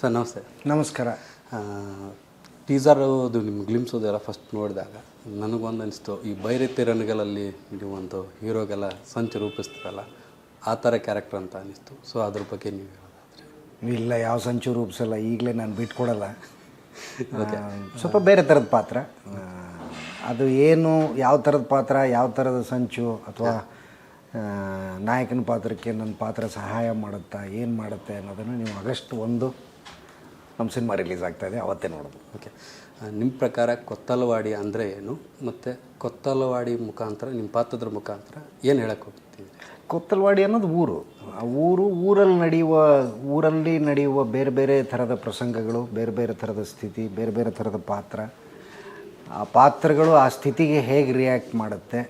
Sir ನಮಸ್ತೆ. ನಮಸ್ಕಾರ. ಟೀಸರ್ದು ನಿಮ್ಮ ಗ್ಲಿಮ್ಸೋದೆಲ್ಲ ಫಸ್ಟ್ ನೋಡಿದಾಗ ನನಗೊಂದು ಅನಿಸ್ತು, ಈ ಬೈರತಿ ರಣಗಳಲ್ಲಿ ನೀವು ಒಂದು ಹೀರೋಗೆಲ್ಲ ಸಂಚು ರೂಪಿಸ್ತೀರಲ್ಲ, ಆ ಥರ ಕ್ಯಾರೆಕ್ಟರ್ ಅಂತ ಅನಿಸ್ತು. ಸೊ ಅದ್ರ ಬಗ್ಗೆ ನೀವು ಹೇಳೋದಾದರೆ? ಇಲ್ಲ, ಯಾವ ಸಂಚು ರೂಪಿಸಲ್ಲ, ಈಗಲೇ ನಾನು ಬಿಟ್ಕೊಡಲ್ಲ. ಸ್ವಲ್ಪ ಬೇರೆ ಥರದ ಪಾತ್ರ. ಅದು ಏನು, ಯಾವ ಥರದ ಪಾತ್ರ, ಯಾವ ಥರದ ಸಂಚು, ಅಥವಾ ನಾಯಕನ ಪಾತ್ರಕ್ಕೆ ನನ್ನ ಪಾತ್ರ ಸಹಾಯ ಮಾಡುತ್ತಾ, ಏನು ಮಾಡುತ್ತೆ ಅನ್ನೋದನ್ನು ನೀವು ಆಗಸ್ಟ್ 1 ನಮ್ಮ ಸಿನಿಮಾ ರಿಲೀಸ್ ಆಗ್ತಾಯಿದೆ, ಅವತ್ತೇ ನೋಡೋದು. ಓಕೆ, ನಿಮ್ಮ ಪ್ರಕಾರ ಕೊತ್ತಲವಾಡಿ ಅಂದರೆ ಏನು, ಮತ್ತು ಕೊತ್ತಲವಾಡಿ ಮುಖಾಂತರ ನಿಮ್ಮ ಪಾತ್ರದ ಮುಖಾಂತರ ಏನು ಹೇಳಕ್ಕೆ ಹೋಗ್ತೀವಿ? ಕೊತ್ತಲವಾಡಿ ಅನ್ನೋದು ಊರು. ಆ ಊರಲ್ಲಿ ನಡೆಯುವ ಬೇರೆ ಬೇರೆ ಥರದ ಪ್ರಸಂಗಗಳು, ಬೇರೆ ಬೇರೆ ಥರದ ಸ್ಥಿತಿ, ಬೇರೆ ಬೇರೆ ಥರದ ಪಾತ್ರ. ಆ ಪಾತ್ರಗಳು ಆ ಸ್ಥಿತಿಗೆ ಹೇಗೆ ರಿಯಾಕ್ಟ್ ಮಾಡುತ್ತೆ.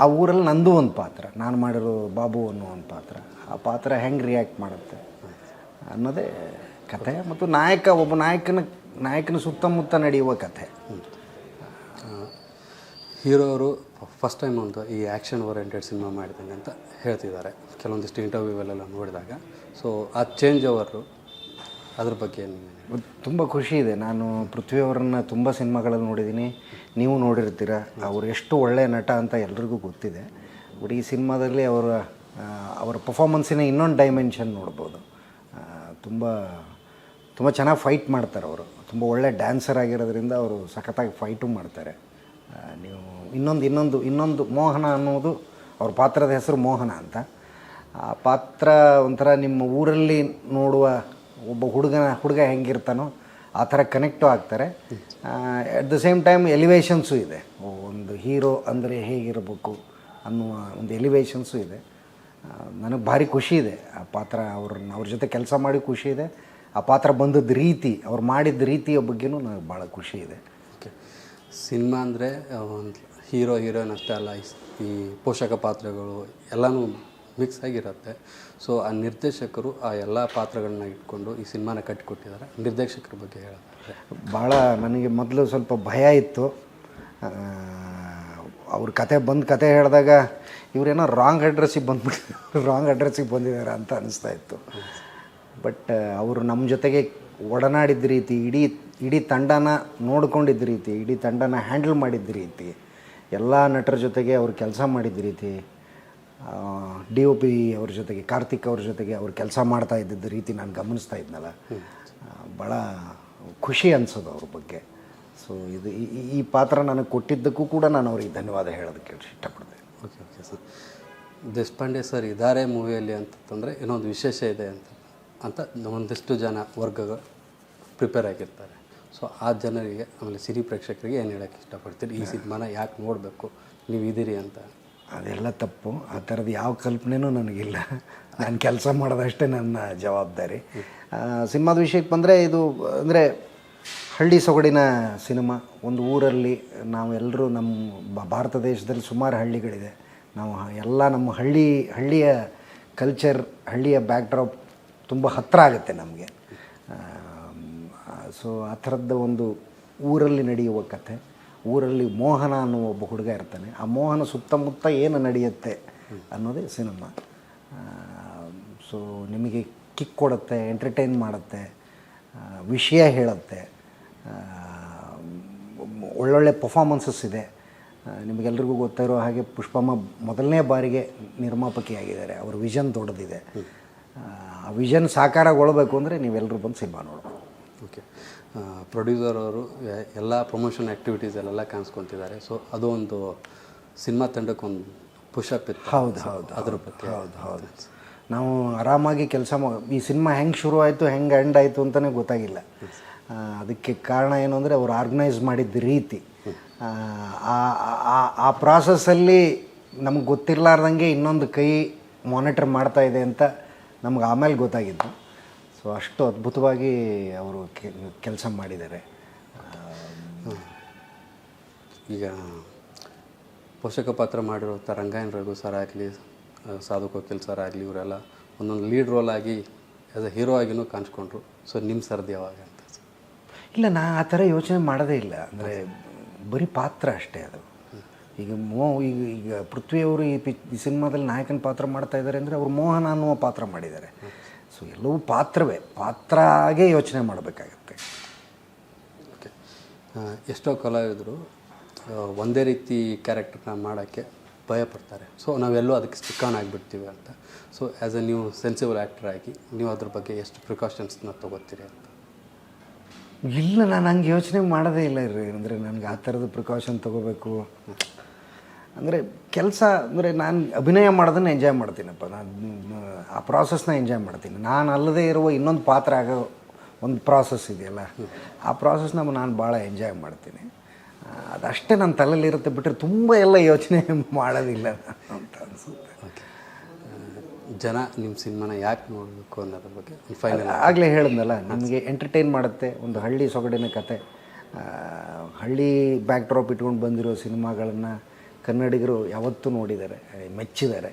ಆ ಊರಲ್ಲಿ ನಂದು ಒಂದು ಪಾತ್ರ, ನಾನು ಮಾಡಿರೋ ಬಾಬು ಅನ್ನೋ ಒಂದು ಪಾತ್ರ, ಆ ಪಾತ್ರ ಹೆಂಗೆ ರಿಯಾಕ್ಟ್ ಮಾಡುತ್ತೆ ಅನ್ನೋದೇ ಕಥೆ. ಮತ್ತು ಒಬ್ಬ ನಾಯಕನ ಸುತ್ತಮುತ್ತ ನಡೆಯುವ ಕಥೆ. ಹೀರೋ ಅವರು ಫಸ್ಟ್ ಟೈಮ್ ಒಂದು ಈ ಆ್ಯಕ್ಷನ್ ಓರಿಯೆಂಟೆಡ್ ಸಿನಿಮಾ ಮಾಡಿದಂಗೆ ಅಂತ ಹೇಳ್ತಿದ್ದಾರೆ ಕೆಲವೊಂದಿಷ್ಟು ಇಂಟರ್ವ್ಯೂವಲ್ಲೆಲ್ಲ ನೋಡಿದಾಗ. ಸೊ ಆ ಚೇಂಜ್ ಓವರು ಅದ್ರ ಬಗ್ಗೆ ತುಂಬ ಖುಷಿ ಇದೆ. ನಾನು ಪೃಥ್ವಿ ಅವರನ್ನು ತುಂಬ ಸಿನಿಮಾಗಳಲ್ಲಿ ನೋಡಿದ್ದೀನಿ, ನೀವು ನೋಡಿರ್ತೀರ. ಅವರು ಎಷ್ಟು ಒಳ್ಳೆಯ ನಟ ಅಂತ ಎಲ್ರಿಗೂ ಗೊತ್ತಿದೆ. ಬಟ್ ಈ ಸಿನಿಮಾದಲ್ಲಿ ಅವರ ಪರ್ಫಾರ್ಮೆನ್ಸಿನ ಇನ್ನೊಂದು ಡೈಮೆನ್ಷನ್ ನೋಡ್ಬೋದು. ತುಂಬ ಚೆನ್ನಾಗಿ ಫೈಟ್ ಮಾಡ್ತಾರೆ ಅವರು. ತುಂಬ ಒಳ್ಳೆ ಡ್ಯಾನ್ಸರ್ ಆಗಿರೋದ್ರಿಂದ ಅವರು ಸಖತ್ತಾಗಿ ಫೈಟು ಮಾಡ್ತಾರೆ. ನೀವು ಇನ್ನೊಂದು ಮೋಹನ ಅನ್ನೋದು ಅವ್ರ ಪಾತ್ರದ ಹೆಸರು ಮೋಹನ ಅಂತ. ಆ ಪಾತ್ರ ಒಂಥರ ನಿಮ್ಮ ಊರಲ್ಲಿ ನೋಡುವ ಒಬ್ಬ ಹುಡುಗ ಹೆಂಗಿರ್ತಾನೋ ಆ ಥರ ಕನೆಕ್ಟು ಆಗ್ತಾರೆ. ಅಟ್ ದ ಸೇಮ್ ಟೈಮ್ ಎಲಿವೇಷನ್ಸು ಇದೆ. ಒಂದು ಹೀರೋ ಅಂದರೆ ಹೇಗಿರಬೇಕು ಅನ್ನುವ ಒಂದು ಎಲಿವೇಷನ್ಸು ಇದೆ. ನನಗೆ ಭಾರಿ ಖುಷಿ ಇದೆ ಆ ಪಾತ್ರ. ಅವ್ರ ಜೊತೆ ಕೆಲಸ ಮಾಡಿ ಖುಷಿ ಇದೆ. ಆ ಪಾತ್ರ ಬಂದದ್ದು ರೀತಿ, ಅವ್ರು ಮಾಡಿದ ರೀತಿಯ ಬಗ್ಗೆನೂ ನನಗೆ ಭಾಳ ಖುಷಿ ಇದೆ. ಓಕೆ, ಸಿನಿಮಾ ಅಂದರೆ ಒಂದು ಹೀರೋಯಿನ್ ಅಷ್ಟೇ ಅಲ್ಲ, ಈ ಪೋಷಕ ಪಾತ್ರಗಳು ಎಲ್ಲನೂ ಮಿಕ್ಸ್ ಆಗಿರುತ್ತೆ. ಸೊ ಆ ನಿರ್ದೇಶಕರು ಆ ಎಲ್ಲ ಪಾತ್ರಗಳನ್ನ ಇಟ್ಕೊಂಡು ಈ ಸಿನಿಮಾನ ಕಟ್ಟಿಕೊಟ್ಟಿದ್ದಾರೆ. ನಿರ್ದೇಶಕರ ಬಗ್ಗೆ ಹೇಳಿದ್ರೆ ಭಾಳ ನನಗೆ ಮೊದಲು ಸ್ವಲ್ಪ ಭಯ ಇತ್ತು. ಅವ್ರ ಕತೆ ಹೇಳಿದಾಗ ಇವರೇನೋ ರಾಂಗ್ ಅಡ್ರೆಸ್ಸಿಗೆ ಬಂದಿದ್ದಾರೆ ಅಂತ ಅನಿಸ್ತಾ ಇತ್ತು. ಬಟ್ ಅವರು ನಮ್ಮ ಜೊತೆಗೆ ಒಡನಾಡಿದ ರೀತಿ, ಇಡೀ ತಂಡನ ನೋಡ್ಕೊಂಡಿದ್ದ ರೀತಿ, ಇಡೀ ತಂಡನ ಹ್ಯಾಂಡಲ್ ಮಾಡಿದ್ದ ರೀತಿ, ಎಲ್ಲ ನಟರ ಜೊತೆಗೆ ಅವ್ರು ಕೆಲಸ ಮಾಡಿದ್ದ ರೀತಿ, DOP ಅವ್ರ ಜೊತೆಗೆ, ಕಾರ್ತಿಕ್ ಅವ್ರ ಜೊತೆಗೆ ಅವ್ರು ಕೆಲಸ ಮಾಡ್ತಾ ಇದ್ದಿದ್ದ ರೀತಿ ನಾನು ಗಮನಿಸ್ತಾ ಇದ್ನಲ್ಲ, ಭಾಳ ಖುಷಿ ಅನಿಸೋದು ಅವ್ರ ಬಗ್ಗೆ. ಸೊ ಈ ಪಾತ್ರ ನನಗೆ ಕೊಟ್ಟಿದ್ದಕ್ಕೂ ಕೂಡ ನಾನು ಅವ್ರಿಗೆ ಧನ್ಯವಾದ ಹೇಳೋದಕ್ಕೆ ಇಷ್ಟಪಡ್ತೇನೆ. Okay sir. ದೇಶಪಾಂಡೆ ಸರ್ ಇದ್ದಾರೆ ಮೂವಿಯಲ್ಲಿ ಅಂತಂದರೆ ಇನ್ನೊಂದು ವಿಶೇಷ ಇದೆ ಅಂತ ಒಂದಿಷ್ಟು ಜನ ವರ್ಗಗಳು ಪ್ರಿಪೇರ್ ಆಗಿರ್ತಾರೆ. ಸೊ ಆ ಜನರಿಗೆ, ಆಮೇಲೆ ಸಿರಿ ಪ್ರೇಕ್ಷಕರಿಗೆ ಏನು ಹೇಳೋಕ್ಕೆ ಇಷ್ಟಪಡ್ತೀರಿ? ಈ ಸಿನಿಮಾನ ಯಾಕೆ ನೋಡಬೇಕು, ನೀವು ಇದ್ದೀರಿ ಅಂತ? ಅದೆಲ್ಲ ತಪ್ಪು. ಆ ಥರದ್ದು ಯಾವ ಕಲ್ಪನೆಯೂ ನನಗಿಲ್ಲ. ನಾನು ಕೆಲಸ ಮಾಡೋದಷ್ಟೇ ನನ್ನ ಜವಾಬ್ದಾರಿ. ಸಿನಿಮಾದ ವಿಷಯಕ್ಕೆ ಬಂದರೆ, ಇದು ಅಂದರೆ ಹಳ್ಳಿ ಸೊಗಡಿನ ಸಿನಿಮಾ. ಒಂದು ಊರಲ್ಲಿ ನಾವೆಲ್ಲರೂ, ನಮ್ಮ ಭಾರತ ದೇಶದಲ್ಲಿ ಸುಮಾರು ಹಳ್ಳಿಗಳಿದೆ. ನಮ್ಮ ಹಳ್ಳಿಯ ಕಲ್ಚರ್, ಹಳ್ಳಿಯ ಬ್ಯಾಕ್ಡ್ರಾಪ್ ತುಂಬ ಹತ್ತಿರ ಆಗುತ್ತೆ ನಮಗೆ. ಸೊ ಆ ಥರದ್ದು ಒಂದು ಊರಲ್ಲಿ ನಡೆಯುವ ಕಥೆ. ಊರಲ್ಲಿ ಮೋಹನ ಅನ್ನೋ ಒಬ್ಬ ಹುಡುಗ ಇರ್ತಾನೆ. ಆ ಮೋಹನ ಸುತ್ತಮುತ್ತ ಏನು ನಡೆಯುತ್ತೆ ಅನ್ನೋದೇ ಸಿನಿಮಾ. ಸೊ ನಿಮಗೆ ಕಿಕ್ ಕೊಡುತ್ತೆ, ಎಂಟರ್ಟೈನ್ ಮಾಡುತ್ತೆ, ವಿಷಯ ಹೇಳುತ್ತೆ, ಒಳ್ಳೊಳ್ಳೆ ಪರ್ಫಾರ್ಮೆನ್ಸಸ್ ಇದೆ. ನಿಮಗೆಲ್ರಿಗೂ ಗೊತ್ತಿರೋ ಹಾಗೆ ಪುಷ್ಪಮ್ಮ ಮೊದಲನೇ ಬಾರಿಗೆ ನಿರ್ಮಾಪಕಿಯಾಗಿದ್ದಾರೆ. ಅವ್ರ ವಿಷನ್ ದೊಡ್ಡದಿದೆ. ಆ ವಿಷನ್ ಸಾಕಾರಗೊಳ್ಬೇಕು ಅಂದರೆ ನೀವೆಲ್ಲರೂ ಬಂದು ಸಿನಿಮಾ ನೋಡ್ಬೋದು. ಓಕೆ, ಪ್ರೊಡ್ಯೂಸರ್ ಅವರು ಎಲ್ಲ ಪ್ರಮೋಷನ್ ಆ್ಯಕ್ಟಿವಿಟೀಸಲ್ಲೆಲ್ಲ ಕಾಣಿಸ್ಕೊತಿದ್ದಾರೆ. ಸೊ ಅದು ಒಂದು ಸಿನಿಮಾ ತಂಡಕ್ಕೊಂದು ಪುಷಪ್ ಇತ್ತು. ಹೌದು, ಅದ್ರ ಬಗ್ಗೆ ಹೌದು. ನಾವು ಆರಾಮಾಗಿ ಈ ಸಿನಿಮಾ ಹೆಂಗೆ ಶುರು ಆಯಿತು, ಹೆಂಗೆ ಎಂಡ್ ಆಯಿತು ಅಂತಲೇ ಗೊತ್ತಾಗಿಲ್ಲ. ಅದಕ್ಕೆ ಕಾರಣ ಏನು ಅಂದರೆ ಅವ್ರು ಆರ್ಗನೈಸ್ ಮಾಡಿದ್ದ ರೀತಿ. ಆ ಪ್ರಾಸೆಸ್ಸಲ್ಲಿ ನಮಗೆ ಗೊತ್ತಿರಲಾರ್ದಂಗೆ ಇನ್ನೊಂದು ಕೈ ಮಾನಿಟರ್ ಮಾಡ್ತಾ ಇದೆ ಅಂತ ನಮ್ಗೆ ಆಮೇಲೆ ಗೊತ್ತಾಗಿದ್ದು. ಸೊ ಅಷ್ಟು ಅದ್ಭುತವಾಗಿ ಅವರು ಕೆಲಸ ಮಾಡಿದ್ದಾರೆ. ಈಗ ಪೋಷಕ ಪಾತ್ರ ಮಾಡಿರೋ ರಂಗಾಯಣ ರಘು ಸರ್ ಆಗಲಿ, ಸಾಧು ಕೋಕಿಲ್ ಸರ್ ಆಗಲಿ, ಇವರೆಲ್ಲ ಒಂದೊಂದು ಲೀಡ್ ರೋಲ್ ಆಗಿ ಆ್ಯಸ್ ಎ ಹೀರೋ ಆಗಿನೂ ಕಾಣಿಸ್ಕೊಂಡ್ರು. ಸೊ ನಿಮ್ಮ ಸರ್ದು ಯಾವಾಗ ಅಂತ? ಇಲ್ಲ, ನಾನು ಆ ಥರ ಯೋಚನೆ ಮಾಡೋದೇ ಇಲ್ಲ. ಅಂದರೆ ಬರೀ ಪಾತ್ರ ಅಷ್ಟೇ ಅದು. ಈಗ ಪೃಥ್ವಿಯವರು ಈ ಸಿನಿಮಾದಲ್ಲಿ ನಾಯಕನ ಪಾತ್ರ ಮಾಡ್ತಾ ಇದ್ದಾರೆ ಅಂದರೆ ಅವರು ಮೋಹನ ಅನ್ನುವ ಪಾತ್ರ ಮಾಡಿದ್ದಾರೆ. ಸೊ ಎಲ್ಲವೂ ಪಾತ್ರವಾಗೇ ಯೋಚನೆ ಮಾಡಬೇಕಾಗತ್ತೆ. ಓಕೆ. ಎಷ್ಟೋ ಕಲಾವಿದರು ಒಂದೇ ರೀತಿ ಕ್ಯಾರೆಕ್ಟರ್ನ ಮಾಡೋಕ್ಕೆ ಭಯಪಡ್ತಾರೆ. ಸೊ ನಾವೆಲ್ಲೂ ಅದಕ್ಕೆ ಸ್ಟಿಕ್ ಆನ್ ಆಗಿಬಿಡ್ತೀವಿ ಅಂತ. ಸೊ ಆ್ಯಸ್ ಎ ನೀವು ಸೆನ್ಸಿಬಲ್ ಆ್ಯಕ್ಟರ್ ಆಗಿ ನೀವು ಅದ್ರ ಬಗ್ಗೆ ಎಷ್ಟು ಪ್ರಿಕಾಷನ್ಸ್ನ ತೊಗೋತೀರಿ ಅಂತ? ಇಲ್ಲ, ನಾನು ಹಂಗೆ ಯೋಚನೆ ಮಾಡೋದೇ ಇಲ್ಲ ರೀ. ಅಂದರೆ ನನಗೆ ಆ ಥರದ ಪ್ರಿಕಾಷನ್ ತೊಗೋಬೇಕು ಅಂದರೆ ಕೆಲಸ ಅಂದರೆ ನಾನು ಅಭಿನಯ ಮಾಡೋದನ್ನು ಎಂಜಾಯ್ ಮಾಡ್ತೀನಪ್ಪ. ನಾನು ಆ ಪ್ರಾಸೆಸ್ನ ಎಂಜಾಯ್ ಮಾಡ್ತೀನಿ. ನಾನು ಅಲ್ಲದೇ ಇರುವ ಇನ್ನೊಂದು ಪಾತ್ರ ಆಗೋ ಒಂದು ಪ್ರಾಸೆಸ್ ಇದೆಯಲ್ಲ, ಆ ಪ್ರಾಸೆಸ್ನ ನಾನು ಭಾಳ ಎಂಜಾಯ್ ಮಾಡ್ತೀನಿ. ಅದಷ್ಟೇ ನನ್ನ ತಲೆಯಲ್ಲಿರುತ್ತೆ, ಬಿಟ್ಟರೆ ತುಂಬ ಎಲ್ಲ ಯೋಚನೆ ಮಾಡೋದಿಲ್ಲ ಅಂತ ಅನಿಸುತ್ತೆ. ಜನ ನಿಮ್ಮ ಸಿನಿಮಾನ ಯಾಕೆ ನೋಡಬೇಕು ಅನ್ನೋದ್ರ ಬಗ್ಗೆ ಫೈನಲ್ ಆಗಲೇ ಹೇಳಿದ್ನಲ್ಲ, ನಿಮಗೆ ಎಂಟರ್ಟೈನ್ ಮಾಡುತ್ತೆ. ಒಂದು ಹಳ್ಳಿ ಸೊಗಡಿನ ಕತೆ, ಹಳ್ಳಿ ಬ್ಯಾಕ್ ಡ್ರಾಪ್ ಇಟ್ಕೊಂಡು ಬಂದಿರೋ ಸಿನಿಮಾಗಳನ್ನು ಕನ್ನಡಿಗರು ಯಾವತ್ತೂ ನೋಡಿದ್ದಾರೆ, ಮೆಚ್ಚಿದ್ದಾರೆ.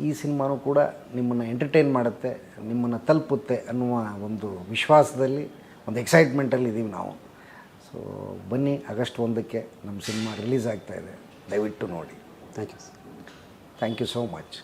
ಈ ಸಿನಿಮಾನೂ ಕೂಡ ನಿಮ್ಮನ್ನು ಎಂಟರ್ಟೈನ್ ಮಾಡುತ್ತೆ, ನಿಮ್ಮನ್ನು ತಲುಪುತ್ತೆ ಅನ್ನುವ ಒಂದು ವಿಶ್ವಾಸದಲ್ಲಿ, ಒಂದು ಎಕ್ಸೈಟ್ಮೆಂಟಲ್ಲಿ ಇದ್ದೀವಿ ನಾವು. ಸೊ ಬನ್ನಿ, ಆಗಸ್ಟ್ 1ಕ್ಕೆ ನಮ್ಮ ಸಿನಿಮಾ ರಿಲೀಸ್ ಆಗ್ತಾಯಿದೆ, ದಯವಿಟ್ಟು ನೋಡಿ. Thank you sir. Thank you so much.